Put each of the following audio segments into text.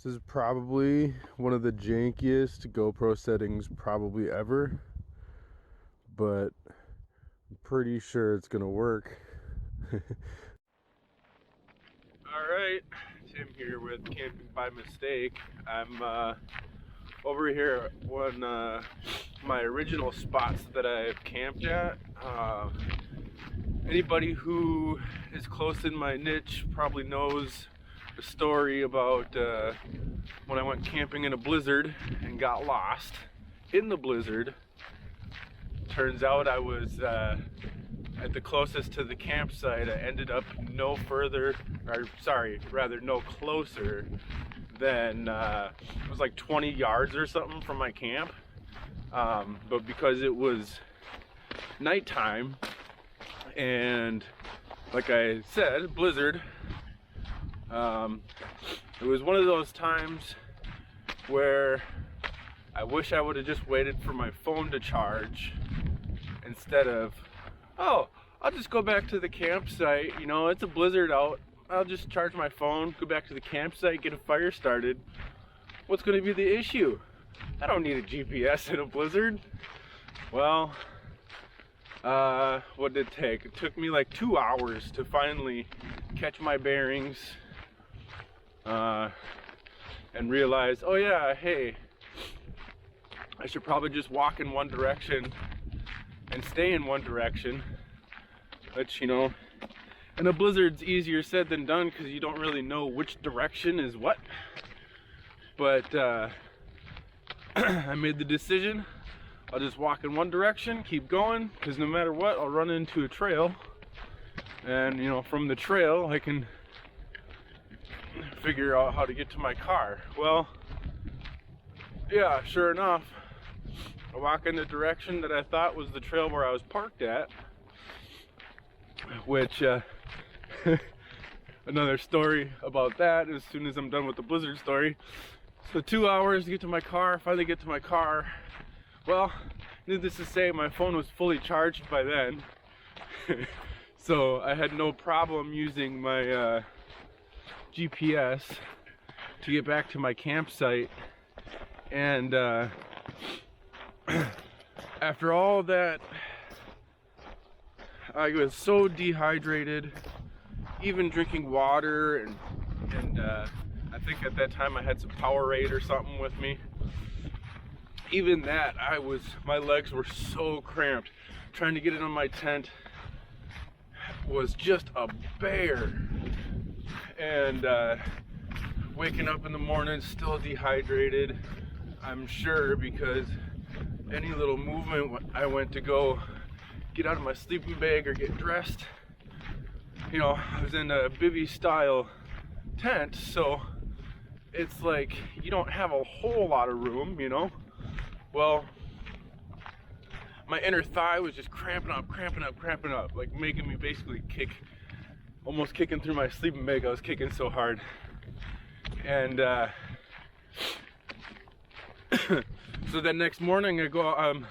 This is probably one of the jankiest GoPro settings probably ever, but I'm pretty sure it's gonna work. Alright, Tim here with Camping by Mistake. I'm over here at one my original spots that I've camped at. Anybody who is close in my niche probably knows the story about when I went camping in a blizzard and got lost in the blizzard. Turns out I was at the closest to the campsite. I ended up no closer than it was like 20 yards or something from my camp. But because it was nighttime and, like I said, blizzard, it was one of those times where I wish I would have just waited for my phone to charge instead of, oh, I'll just go back to the campsite, you know, it's a blizzard out, I'll just charge my phone, go back to the campsite, get a fire started. What's going to be the issue? I don't need a GPS in a blizzard. Well, what did it take? It took me like 2 hours to finally catch my bearings and realize, oh yeah, hey, I should probably just walk in one direction and stay in one direction, which, you know, in a blizzard's easier said than done because you don't really know which direction is what. But I made the decision, I'll just walk in one direction, keep going, because no matter what, I'll run into a trail, and, you know, from the trail I can figure out how to get to my car. Well, yeah, sure enough, I walk in the direction that I thought was the trail where I was parked at, which another story about that as soon as I'm done with the blizzard story. So 2 hours to get to my car, finally get to my car. Well, needless to say, my phone was fully charged by then. So I had no problem using my GPS to get back to my campsite. And after all that, I was so dehydrated, even drinking water, and I think at that time I had some Powerade or something with me. Even that, my legs were so cramped. Trying to get it on my tent was just a bear. And waking up in the morning still dehydrated, I'm sure, because any little movement I went to go get out of my sleeping bag or get dressed, you know, I was in a bivvy style tent, so it's like you don't have a whole lot of room, you know. Well, my inner thigh was just cramping up, like making me basically almost kicking through my sleeping bag. I was kicking so hard. And so that next morning I go,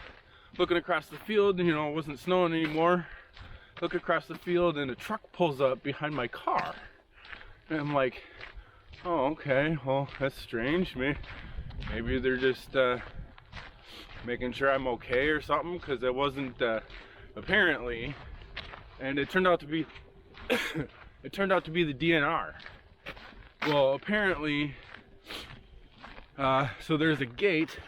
looking across the field, you know, it wasn't snowing anymore. Look across the field and a truck pulls up behind my car. And I'm like, oh, okay, well, that's strange. Maybe they're just making sure I'm okay or something, because I wasn't apparently. And it turned out to be it turned out to be the DNR. Well, apparently, so there's a gate.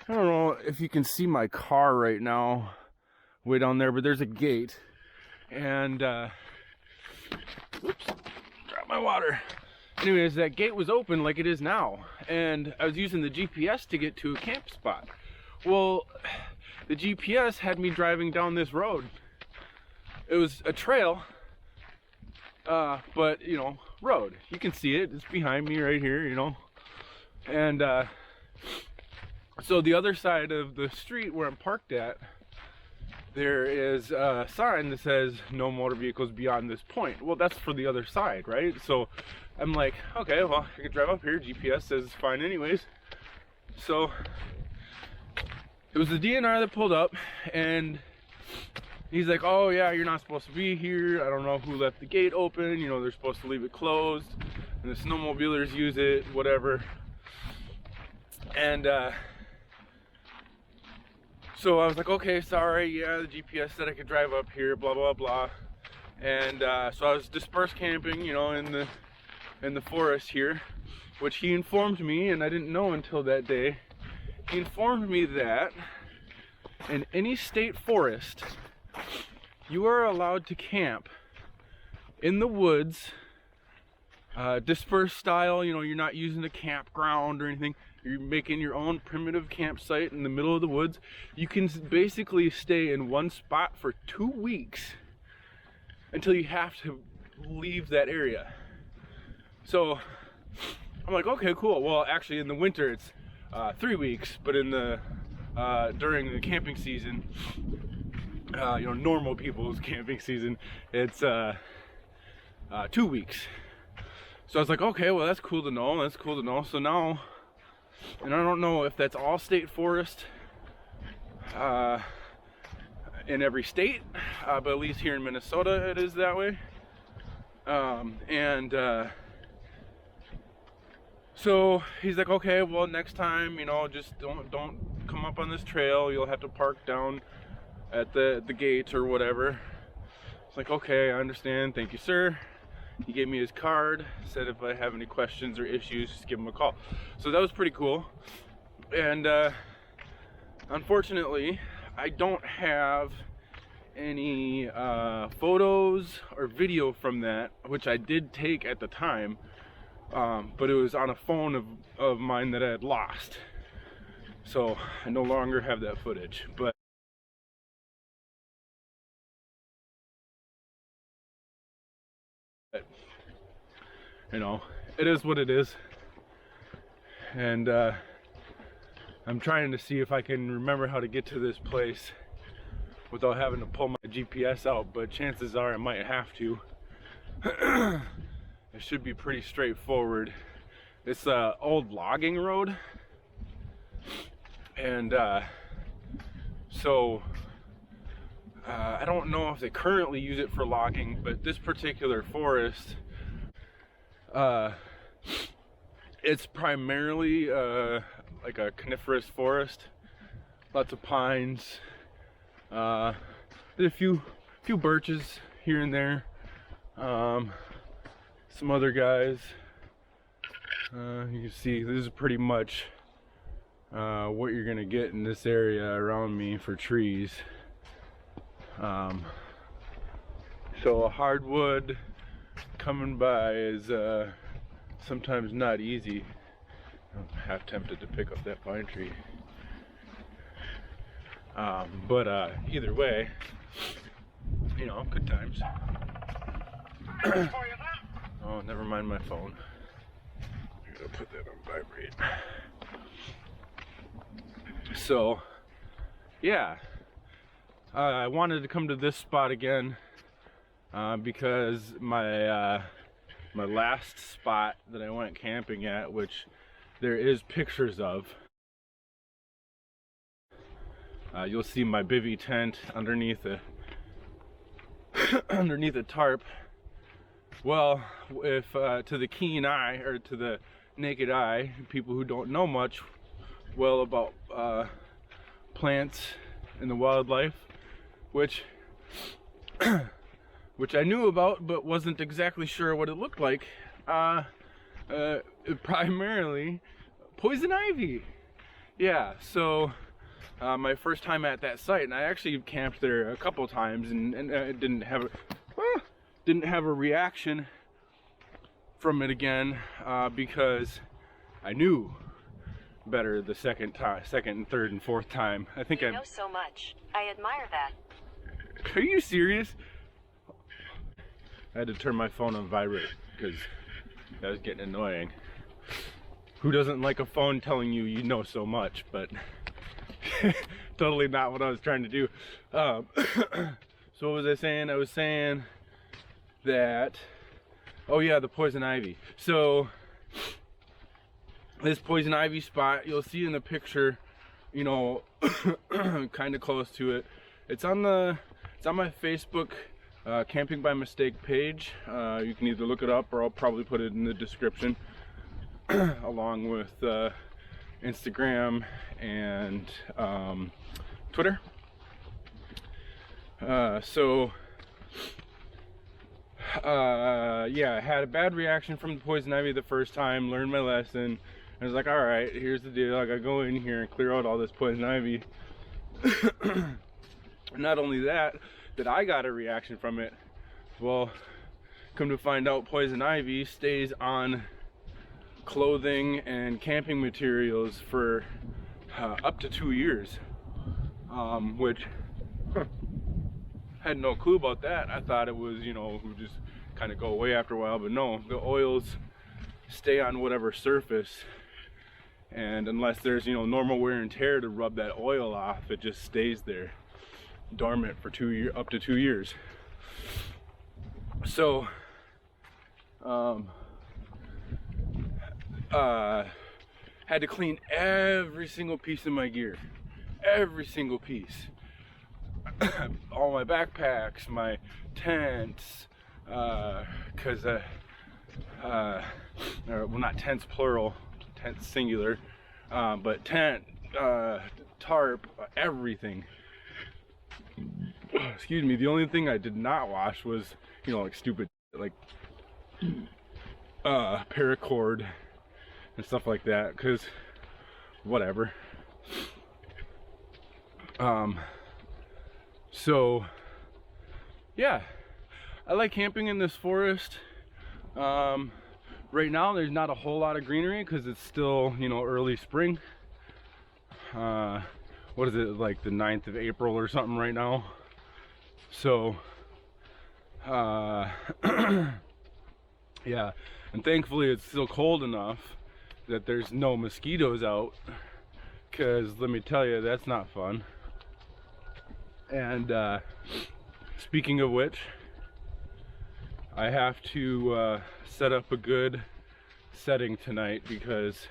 I don't know if you can see my car right now way down there, but there's a gate. And oops, dropped my water. Anyways, that gate was open like it is now, and I was using the GPS to get to a camp spot. Well, the GPS had me driving down this road. It was a trail, but, you know, road. You can see it, it's behind me right here, you know. And so the other side of the street where I'm parked at, there is a sign that says no motor vehicles beyond this point. Well, that's for the other side, right? So I'm like, okay, well, I can drive up here. GPS says it's fine anyways. So it was the DNR that pulled up, and he's like, oh yeah, you're not supposed to be here. I don't know who left the gate open. You know, they're supposed to leave it closed. and the snowmobilers use it, whatever. And so I was like, okay, sorry, yeah, the GPS said I could drive up here, blah blah blah. And so I was dispersed camping, you know, in the forest here, which he informed me, and I didn't know until that day. He informed me that in any state forest, you are allowed to camp in the woods, dispersed style. You know, you're not using a campground or anything. You're making your own primitive campsite in the middle of the woods. You can basically stay in one spot for 2 weeks until you have to leave that area. So I'm like, okay, cool. Well, actually in the winter it's 3 weeks, but in the during the camping season, you know, normal people's camping season, it's 2 weeks. So I was like, okay, well, that's cool to know. That's cool to know. So now, and I don't know if that's all state forest in every state, but at least here in Minnesota it is that way. So he's like, okay, well, next time, you know, just don't come up on this trail. You'll have to park down at the gate or whatever. It's like, okay, I understand. Thank you, sir. He gave me his card, said if I have any questions or issues, just give him a call. So that was pretty cool. And unfortunately, I don't have any photos or video from that, which I did take at the time, but it was on a phone of mine that I had lost. So I no longer have that footage. But you know, it is what it is. And I'm trying to see if I can remember how to get to this place without having to pull my GPS out, but chances are I might have to. It should be pretty straightforward. It's an old logging road, and so I don't know if they currently use it for logging, but this particular forest, it's primarily like a coniferous forest. Lots of pines. There's a few birches here and there. Some other guys. You can see this is pretty much what you're gonna get in this area around me for trees. So a hardwood coming by is sometimes not easy. I'm half tempted to pick up that pine tree. But either way, you know, good times. Oh, never mind my phone. I gotta put that on vibrate. So, yeah. I wanted to come to this spot again because my my last spot that I went camping at, which there is pictures of, you'll see my bivvy tent underneath a underneath a tarp. Well, if to the keen eye, or to the naked eye, people who don't know much well about plants and the wildlife, which I knew about but wasn't exactly sure what it looked like, primarily poison ivy. Yeah, so my first time at that site, and I actually camped there a couple times, and didn't have a reaction from it again, because I knew better the second, and third, and fourth time. I think I know so much. I admire that. Are you serious? I had to turn my phone on vibrate because that was getting annoying. Who doesn't like a phone telling you you know so much? But totally not what I was trying to do. So what was I saying? I was saying that, oh yeah, the poison ivy. So this poison ivy spot, you'll see in the picture, you know, kind of close to it. It's on my Facebook Camping by Mistake page. You can either look it up or I'll probably put it in the description along with Instagram and Twitter. Yeah, I had a bad reaction from the poison ivy the first time, learned my lesson. I was like, all right, here's the deal. I gotta go in here and clear out all this poison ivy. Not only that I got a reaction from it. Well, come to find out, poison ivy stays on clothing and camping materials for up to 2 years, which had no clue about that. I thought it was, you know, it would just kind of go away after a while, but no, the oils stay on whatever surface, and unless there's, you know, normal wear and tear to rub that oil off, it just stays there dormant for up to 2 years. So had to clean every single piece of my gear, every single piece. All my backpacks, my tents, because well, not tents plural, tents singular, but tent, tarp, everything. Excuse me. The only thing I did not wash was, you know, like stupid, like paracord and stuff like that, because whatever. So yeah, I like camping in this forest. Right now there's not a whole lot of greenery because it's still, you know, early spring. What is it, like the 9th of April or something right now? So yeah, and thankfully it's still cold enough that there's no mosquitoes out, because let me tell you, that's not fun. And speaking of which, I have to set up a good setting tonight because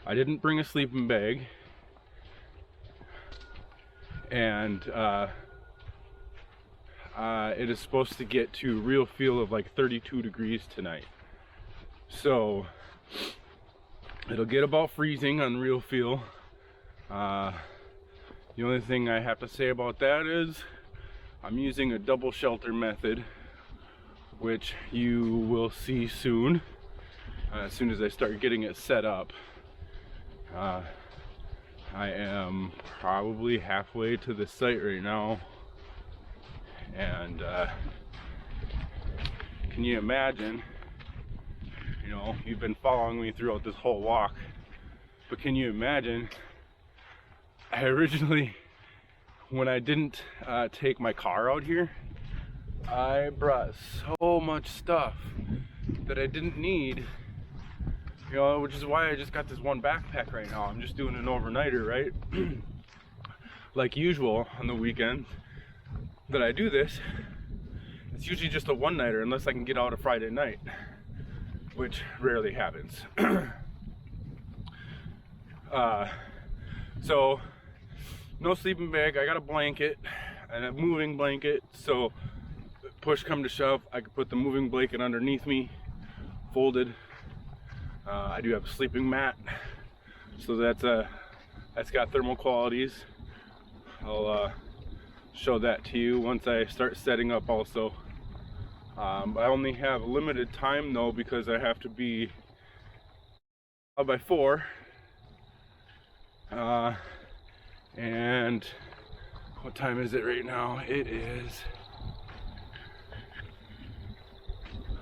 I didn't bring a sleeping bag, and it is supposed to get to real feel of like 32 degrees tonight. So it'll get about freezing on real feel. The only thing I have to say about that is I'm using a double shelter method, which you will see soon, as soon as I start getting it set up. I am probably halfway to the site right now, and can you imagine, you know, you've been following me throughout this whole walk, but can you imagine, I originally, when I didn't take my car out here, I brought so much stuff that I didn't need, you know, which is why I just got this one backpack right now. I'm just doing an overnighter, right? Like usual on the weekend that I do this, it's usually just a one-nighter unless I can get out a Friday night, which rarely happens. So no sleeping bag. I got a blanket and a moving blanket, so push come to shove, I could put the moving blanket underneath me, folded. I do have a sleeping mat, so that's got thermal qualities. I'll show that to you once I start setting up also. I only have a limited time though, because I have to be out by 4. And what time is it right now? It is,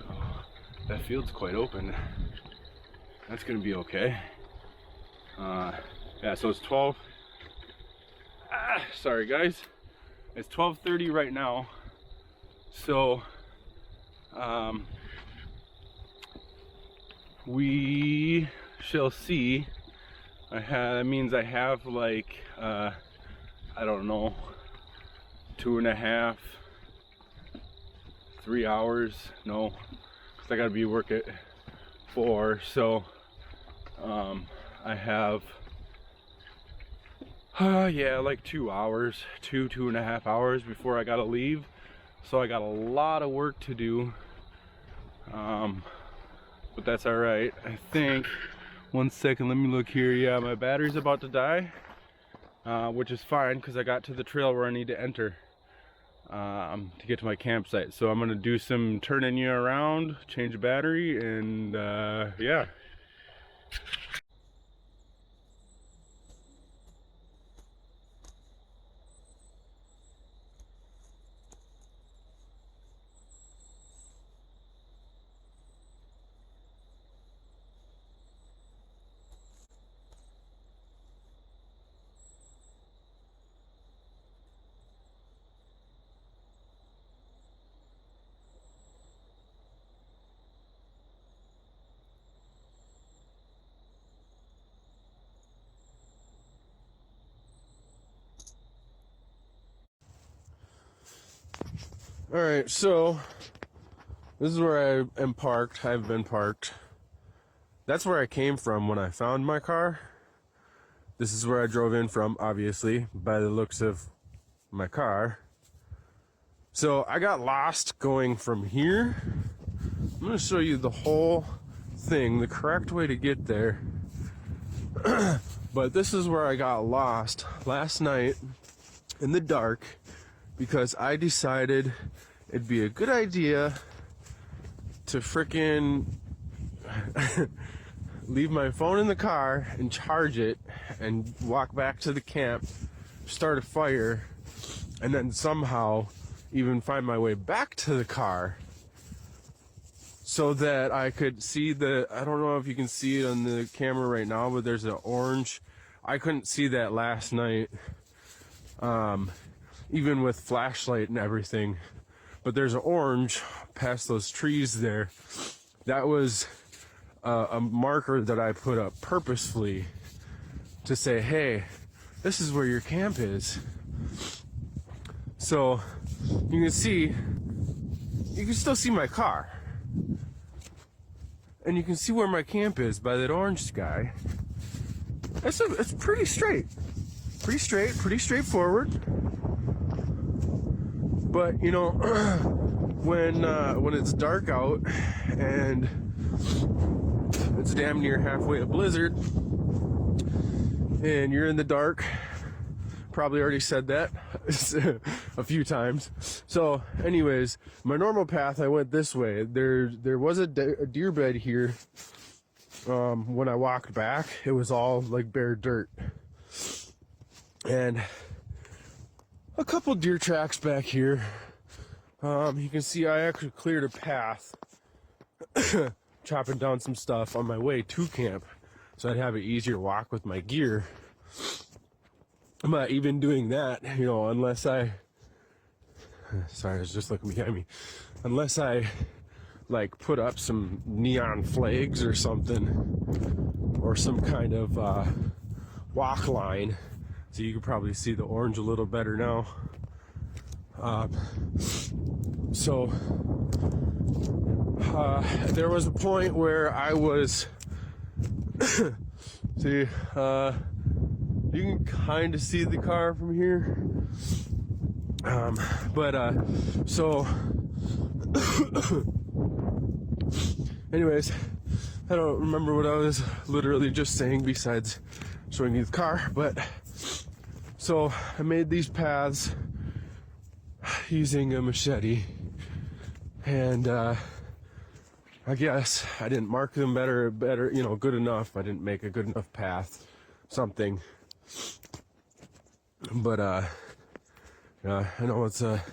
oh, that field's quite open. That's gonna be okay. Yeah, so it's 12. Sorry guys, it's 12:30 right now. So we shall see. That means I have like I don't know, 2.5, 3 hours. No, because I gotta be work at 4. So I have yeah, like 2 hours, 2.5 hours before I gotta leave. So I got a lot of work to do, but that's all right. I think, 1 second, let me look here. Yeah, my battery's about to die, which is fine because I got to the trail where I need to enter to get to my campsite. So I'm gonna do some turning you around, change the battery, and yeah. All right, so this is where I am parked. I've been parked. That's where I came from when I found my car. This is where I drove in from, obviously, by the looks of my car. So I got lost going from here. I'm gonna show you the whole thing, the correct way to get there. But this is where I got lost last night in the dark because I decided it'd be a good idea to frickin' leave my phone in the car and charge it and walk back to the camp, start a fire, and then somehow even find my way back to the car so that I could see I don't know if you can see it on the camera right now, but there's an orange. I couldn't see that last night, even with flashlight and everything, but there's an orange past those trees there. That was a marker that I put up purposefully to say, hey, this is where your camp is. So you can still see my car, and you can see where my camp is by that orange sky. It's pretty pretty straightforward. But you know, when it's dark out and it's damn near halfway a blizzard and you're in the dark, probably already said that a few times. So anyways, my normal path, I went this way. There was a deer bed here. When I walked back, it was all like bare dirt, and a couple deer tracks back here. You can see I actually cleared a path chopping down some stuff on my way to camp so I'd have an easier walk with my gear. But even doing that, you know, unless I was just looking behind me, unless I like put up some neon flags or something, or some kind of walk line, so you can probably see the orange a little better now. There was a point where I was see, you can kind of see the car from here, anyways, I don't remember what I was literally just saying besides showing you the car, but so I made these paths using a machete, and I guess I didn't mark them better, you know, good enough. I didn't make a good enough path, something. But yeah, I know it's a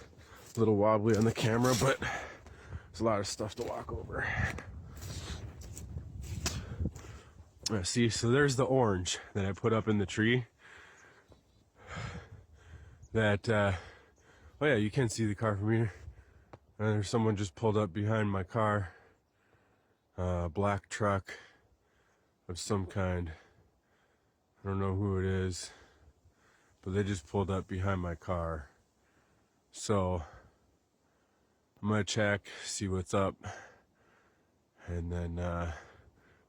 little wobbly on the camera, but there's a lot of stuff to walk over. See, so there's the orange that I put up in the tree. That, oh yeah, you can see the car from here. And there's someone just pulled up behind my car. Black truck of some kind. I don't know who it is, but they just pulled up behind my car. So I'm gonna check, see what's up, and then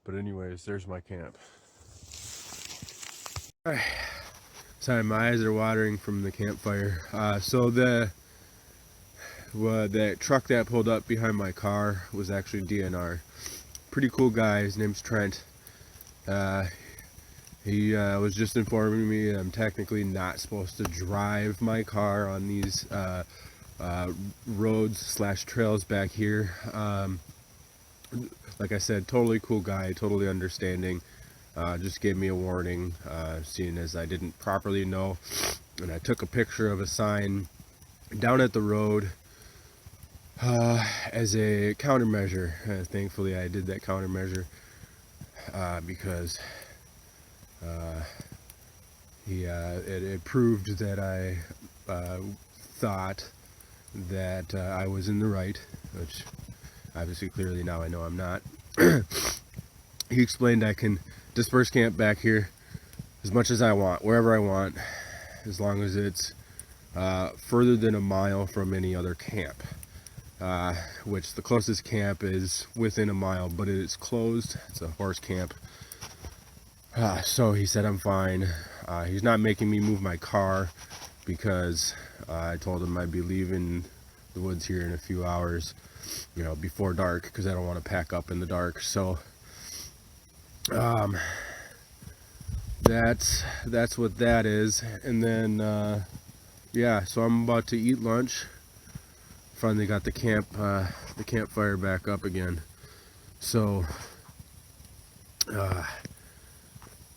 but anyways, there's my camp. Sorry, my eyes are watering from the campfire. So that truck that pulled up behind my car was actually DNR. Pretty cool guy. His name's Trent. He was just informing me I'm technically not supposed to drive my car on these roads / trails back here. Like I said, totally cool guy, totally understanding. Just gave me a warning, seeing as I didn't properly know, and I took a picture of a sign down at the road as a countermeasure. Thankfully I did that countermeasure because it proved that I thought that I was in the right, which obviously clearly now I know I'm not. He explained I can disperse camp back here as much as I want, wherever I want, as long as it's further than a mile from any other camp, which the closest camp is within a mile, but it is closed. It's a horse camp. So he said I'm fine. He's not making me move my car because I told him I'd be leaving the woods here in a few hours, you know, before dark, because I don't want to pack up in the dark. So that's what that is. And then yeah, so I'm about to eat lunch. Finally got the campfire back up again. So I'm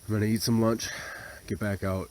gonna eat some lunch, get back out,